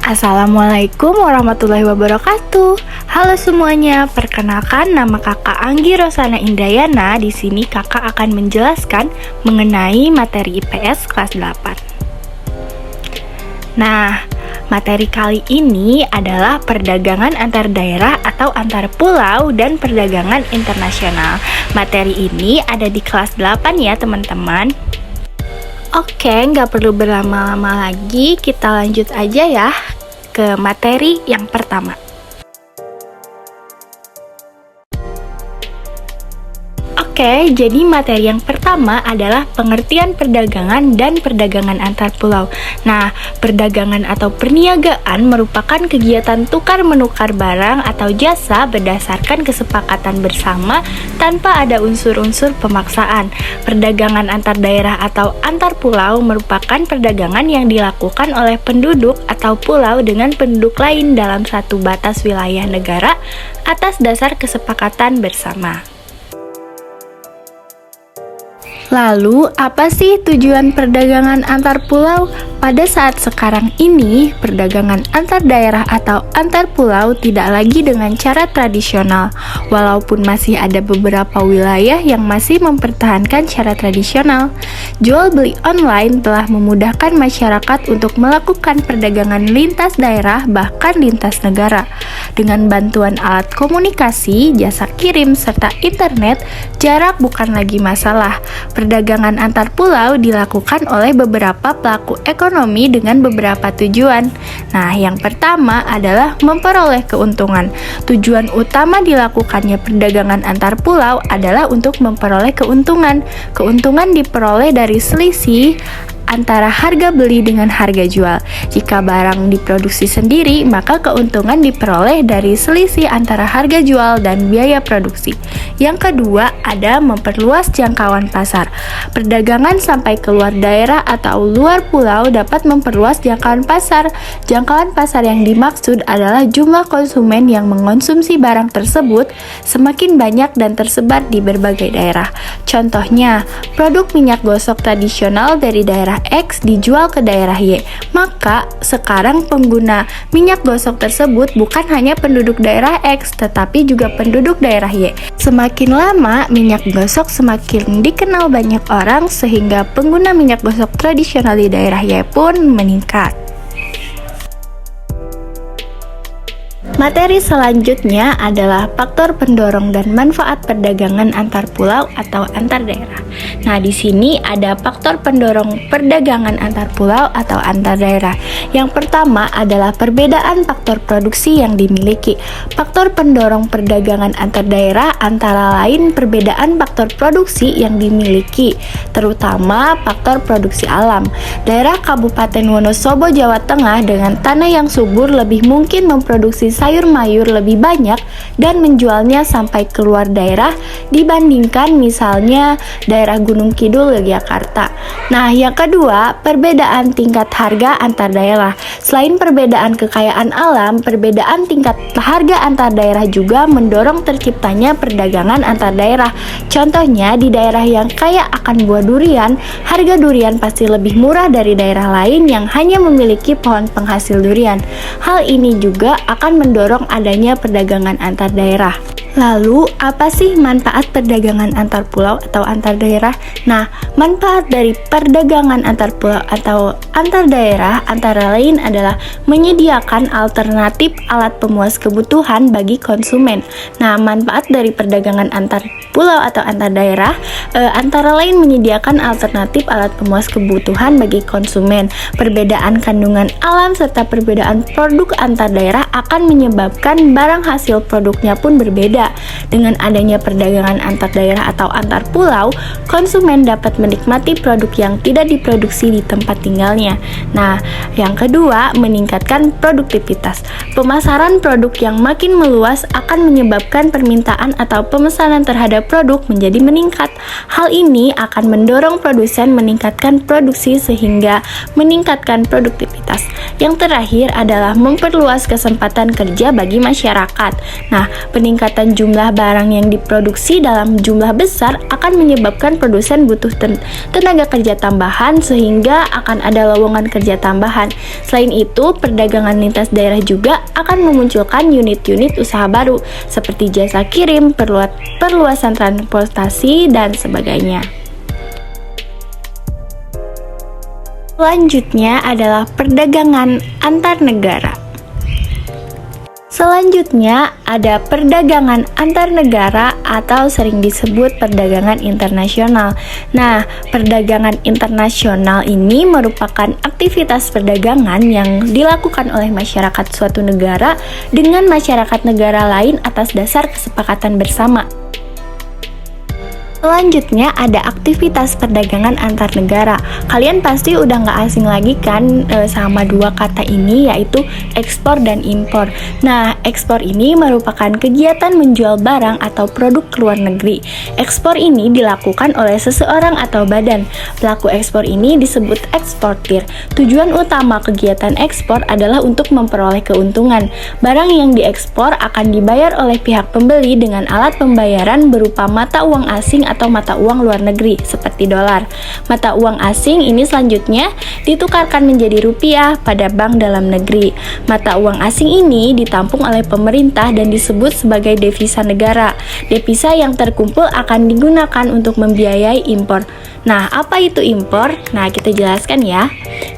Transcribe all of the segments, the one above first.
Assalamualaikum warahmatullahi wabarakatuh. Halo semuanya, perkenalkan nama kakak Anggi Rosana Indrayana. Di sini kakak akan menjelaskan mengenai materi IPS kelas 8. Nah, materi kali ini adalah perdagangan antar daerah atau antar pulau dan perdagangan internasional. Materi ini ada di kelas 8 ya teman-teman. Oke, nggak perlu berlama-lama lagi, kita lanjut aja ya ke materi yang pertama. Oke, jadi materi yang pertama adalah pengertian perdagangan dan perdagangan antar pulau. Nah, perdagangan atau perniagaan merupakan kegiatan tukar-menukar barang atau jasa berdasarkan kesepakatan bersama tanpa ada unsur-unsur pemaksaan. Perdagangan antar daerah atau antar pulau merupakan perdagangan yang dilakukan oleh penduduk atau pulau dengan penduduk lain dalam satu batas wilayah negara atas dasar kesepakatan bersama. Lalu, apa sih tujuan perdagangan antar pulau? Pada saat sekarang ini, perdagangan antar daerah atau antar pulau tidak lagi dengan cara tradisional, walaupun masih ada beberapa wilayah yang masih mempertahankan cara tradisional. Jual beli online telah memudahkan masyarakat untuk melakukan perdagangan lintas daerah bahkan lintas negara. Dengan bantuan alat komunikasi, jasa kirim, serta internet, jarak bukan lagi masalah. Perdagangan antar pulau dilakukan oleh beberapa pelaku ekonomi dengan beberapa tujuan. Nah, yang pertama adalah memperoleh keuntungan. Tujuan utama dilakukannya perdagangan antar pulau adalah untuk memperoleh keuntungan. Keuntungan diperoleh dari selisih antara harga beli dengan harga jual. Jika barang diproduksi sendiri, maka keuntungan diperoleh dari selisih antara harga jual dan biaya produksi. Yang kedua, ada memperluas jangkauan pasar. Perdagangan sampai keluar daerah atau luar pulau dapat memperluas jangkauan pasar. Jangkauan pasar yang dimaksud adalah jumlah konsumen yang mengonsumsi barang tersebut semakin banyak dan tersebar di berbagai daerah. Contohnya, produk minyak gosok tradisional dari daerah X dijual ke daerah Y, maka sekarang pengguna minyak gosok tersebut bukan hanya penduduk daerah X, tetapi juga penduduk daerah Y. Semakin lama, minyak gosok semakin dikenal banyak orang, sehingga pengguna minyak gosok tradisional di daerah Y pun meningkat. Materi selanjutnya adalah faktor pendorong dan manfaat perdagangan antar pulau atau antar daerah. Nah, di sini ada faktor pendorong perdagangan antar pulau atau antar daerah. Yang pertama adalah perbedaan faktor produksi yang dimiliki. Faktor pendorong perdagangan antar daerah antara lain perbedaan faktor produksi yang dimiliki, terutama faktor produksi alam. Daerah Kabupaten Wonosobo, Jawa Tengah dengan tanah yang subur lebih mungkin memproduksi sayur mayur lebih banyak dan menjualnya sampai keluar daerah dibandingkan misalnya daerah Gunung Kidul, Yogyakarta. Nah, yang kedua, perbedaan tingkat harga antar daerah. Selain perbedaan kekayaan alam, perbedaan tingkat harga antar daerah juga mendorong terciptanya perdagangan antar daerah. Contohnya, di daerah yang kaya akan buah durian, harga durian pasti lebih murah dari daerah lain yang hanya memiliki pohon penghasil durian. Hal ini juga akan mendorong adanya perdagangan antar daerah. Lalu, apa sih manfaat perdagangan antar pulau atau antar daerah? Nah, manfaat dari perdagangan antar pulau atau antar daerah antara lain adalah menyediakan alternatif alat pemuas kebutuhan bagi konsumen. Nah, manfaat dari perdagangan antar pulau atau antar daerah antara lain menyediakan alternatif alat pemuas kebutuhan bagi konsumen. Perbedaan kandungan alam serta perbedaan produk antar daerah akan menyebabkan barang hasil produknya pun berbeda. Dengan adanya perdagangan antar daerah atau antar pulau, konsumen dapat menikmati produk yang tidak diproduksi di tempat tinggalnya. Nah, yang kedua, meningkatkan produktivitas. Pemasaran produk yang makin meluas akan menyebabkan permintaan atau pemesanan terhadap produk menjadi meningkat. Hal ini akan mendorong produsen meningkatkan produksi sehingga meningkatkan produktivitas. Yang terakhir adalah memperluas kesempatan kerja bagi masyarakat. Nah, peningkatan dan jumlah barang yang diproduksi dalam jumlah besar akan menyebabkan produsen butuh tenaga kerja tambahan sehingga akan ada lowongan kerja tambahan. Selain itu, perdagangan lintas daerah juga akan memunculkan unit-unit usaha baru seperti jasa kirim, perluasan transportasi, dan sebagainya. Selanjutnya adalah perdagangan antar negara. Selanjutnya ada perdagangan antar negara atau sering disebut perdagangan internasional. Nah, perdagangan internasional ini merupakan aktivitas perdagangan yang dilakukan oleh masyarakat suatu negara dengan masyarakat negara lain atas dasar kesepakatan bersama. Selanjutnya ada aktivitas perdagangan antar negara. Kalian pasti udah nggak asing lagi kan sama dua kata ini, yaitu ekspor dan impor. Nah, ekspor ini merupakan kegiatan menjual barang atau produk ke luar negeri. Ekspor ini dilakukan oleh seseorang atau badan. Pelaku ekspor ini disebut eksportir. Tujuan utama kegiatan ekspor adalah untuk memperoleh keuntungan. Barang yang diekspor akan dibayar oleh pihak pembeli dengan alat pembayaran berupa mata uang asing atau mata uang luar negeri seperti dolar. Mata uang asing ini selanjutnya ditukarkan menjadi rupiah pada bank dalam negeri. Mata uang asing ini ditampung oleh pemerintah dan disebut sebagai devisa negara. Devisa yang terkumpul akan digunakan untuk membiayai impor. Nah, apa itu impor? Nah, kita jelaskan ya.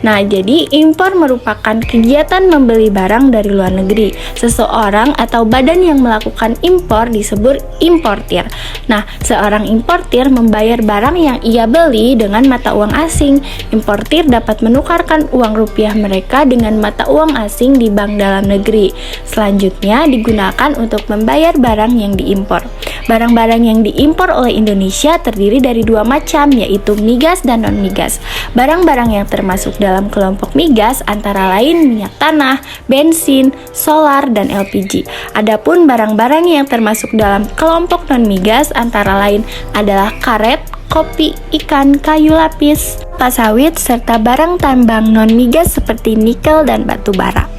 Nah, jadi impor merupakan kegiatan membeli barang dari luar negeri. Seseorang atau badan yang melakukan impor disebut importir. Nah, seorang importir membayar barang yang ia beli dengan mata uang asing. Importir dapat menukarkan uang rupiah mereka dengan mata uang asing di bank dalam negeri. Selanjutnya digunakan untuk membayar barang yang diimpor. Barang-barang yang diimpor oleh Indonesia terdiri dari dua macam, yaitu migas dan non-migas. Barang-barang yang termasuk dalam kelompok migas antara lain minyak tanah, bensin, solar, dan LPG. Adapun barang-barang yang termasuk dalam kelompok non-migas antara lain adalah karet, kopi, ikan, kayu lapis, kelapa sawit, serta barang tambang non-migas seperti nikel dan batu bara.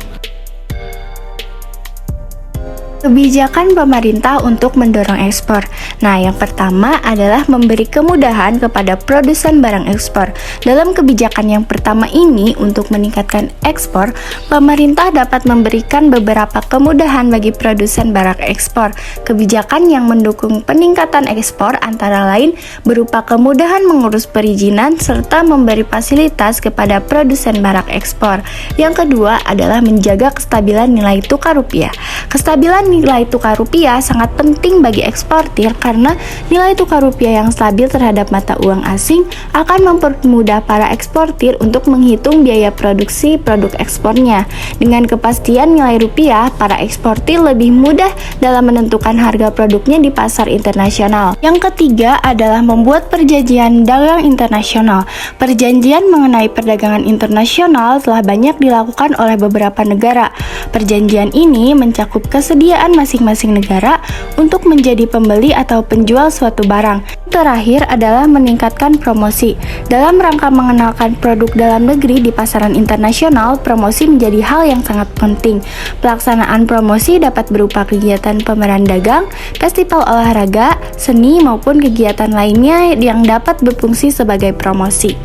Kebijakan pemerintah untuk mendorong ekspor. Nah, yang pertama adalah memberi kemudahan kepada produsen barang ekspor. Dalam kebijakan yang pertama ini, untuk meningkatkan ekspor, pemerintah dapat memberikan beberapa kemudahan bagi produsen barang ekspor. Kebijakan yang mendukung peningkatan ekspor antara lain berupa kemudahan mengurus perizinan serta memberi fasilitas kepada produsen barang ekspor. Yang kedua adalah menjaga kestabilan nilai tukar rupiah. Kestabilan nilai tukar rupiah sangat penting bagi eksportir karena nilai tukar rupiah yang stabil terhadap mata uang asing akan mempermudah para eksportir untuk menghitung biaya produksi produk ekspornya. Dengan kepastian nilai rupiah, para eksportir lebih mudah dalam menentukan harga produknya di pasar internasional. Yang ketiga adalah membuat perjanjian dagang internasional. Perjanjian mengenai perdagangan internasional telah banyak dilakukan oleh beberapa negara. Perjanjian ini mencakup kesediaan masing-masing negara untuk menjadi pembeli atau penjual suatu barang. Terakhir adalah meningkatkan promosi. Dalam rangka mengenalkan produk dalam negeri di pasaran internasional, promosi menjadi hal yang sangat penting. Pelaksanaan promosi dapat berupa kegiatan pameran dagang, festival olahraga, seni, maupun kegiatan lainnya yang dapat berfungsi sebagai promosi.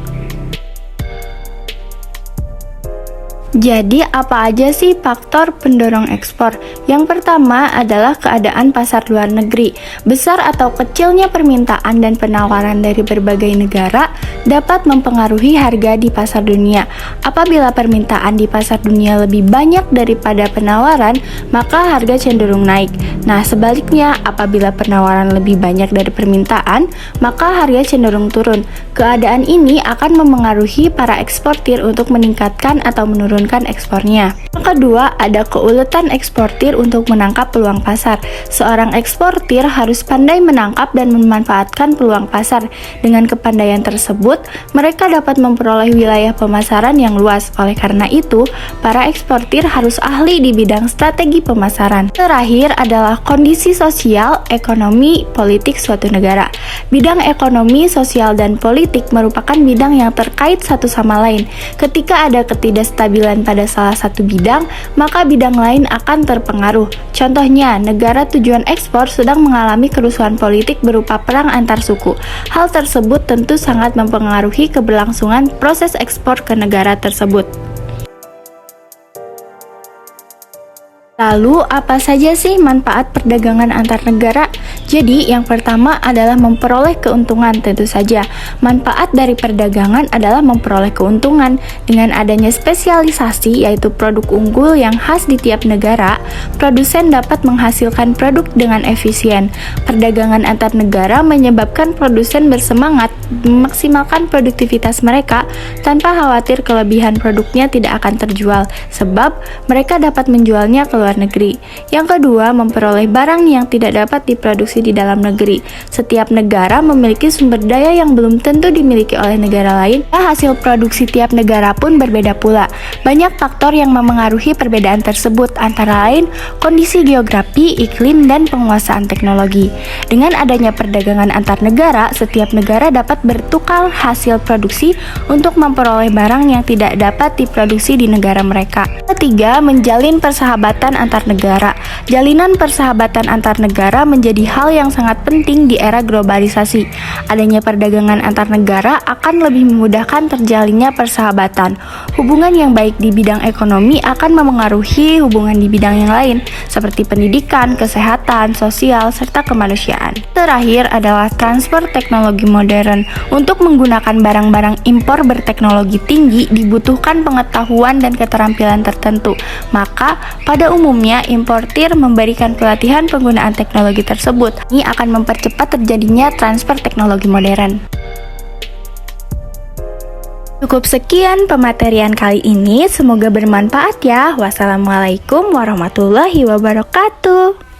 Jadi, apa aja sih faktor pendorong ekspor? Yang pertama adalah keadaan pasar luar negeri. Besar atau kecilnya permintaan dan penawaran dari berbagai negara dapat mempengaruhi harga di pasar dunia. Apabila permintaan di pasar dunia lebih banyak daripada penawaran, maka harga cenderung naik. Nah, sebaliknya, apabila penawaran lebih banyak dari permintaan, maka harga cenderung turun. Keadaan ini akan memengaruhi para eksportir untuk meningkatkan atau menurunkan ekspornya. Yang kedua, ada keuletan eksportir untuk menangkap peluang pasar. Seorang eksportir harus pandai menangkap dan memanfaatkan peluang pasar. Dengan kepandaian tersebut, mereka dapat memperoleh wilayah pemasaran yang luas. Oleh karena itu, para eksportir harus ahli di bidang strategi pemasaran. Terakhir adalah kondisi sosial, ekonomi, politik suatu negara. Bidang ekonomi, sosial, dan politik merupakan bidang yang terkait satu sama lain. Ketika ada ketidakstabilan ketergandalan pada salah satu bidang, maka bidang lain akan terpengaruh. Contohnya, negara tujuan ekspor sedang mengalami kerusuhan politik berupa perang antar suku. Hal tersebut tentu sangat mempengaruhi keberlangsungan proses ekspor ke negara tersebut. Lalu, apa saja sih manfaat perdagangan antar negara? Jadi, yang pertama adalah memperoleh keuntungan tentu saja. Manfaat dari perdagangan adalah memperoleh keuntungan. Dengan adanya spesialisasi, yaitu produk unggul yang khas di tiap negara, produsen dapat menghasilkan produk dengan efisien. Perdagangan antar negara menyebabkan produsen bersemangat memaksimalkan produktivitas mereka tanpa khawatir kelebihan produknya tidak akan terjual, sebab mereka dapat menjualnya ke luar negeri. Yang kedua, memperoleh barang yang tidak dapat diproduksi di dalam negeri. Setiap negara memiliki sumber daya yang belum tentu dimiliki oleh negara lain. Hasil produksi tiap negara pun berbeda pula. Banyak faktor yang memengaruhi perbedaan tersebut, antara lain kondisi geografi, iklim, dan penguasaan teknologi. Dengan adanya perdagangan antar negara, setiap negara dapat bertukar hasil produksi untuk memperoleh barang yang tidak dapat diproduksi di negara mereka. Ketiga, menjalin persahabatan antar negara. Jalinan persahabatan antar negara menjadi hal yang sangat penting di era globalisasi. Adanya perdagangan antar negara akan lebih memudahkan terjalinnya persahabatan. Hubungan yang baik di bidang ekonomi akan memengaruhi hubungan di bidang yang lain, seperti pendidikan, kesehatan, sosial, serta kemanusiaan. Terakhir adalah transfer teknologi modern. Untuk menggunakan barang-barang impor berteknologi tinggi dibutuhkan pengetahuan dan keterampilan tertentu. Maka, pada umumnya importir memberikan pelatihan penggunaan teknologi tersebut. Ini akan mempercepat terjadinya transfer teknologi modern. Cukup sekian pematerian kali ini, semoga bermanfaat ya. Wassalamualaikum warahmatullahi wabarakatuh.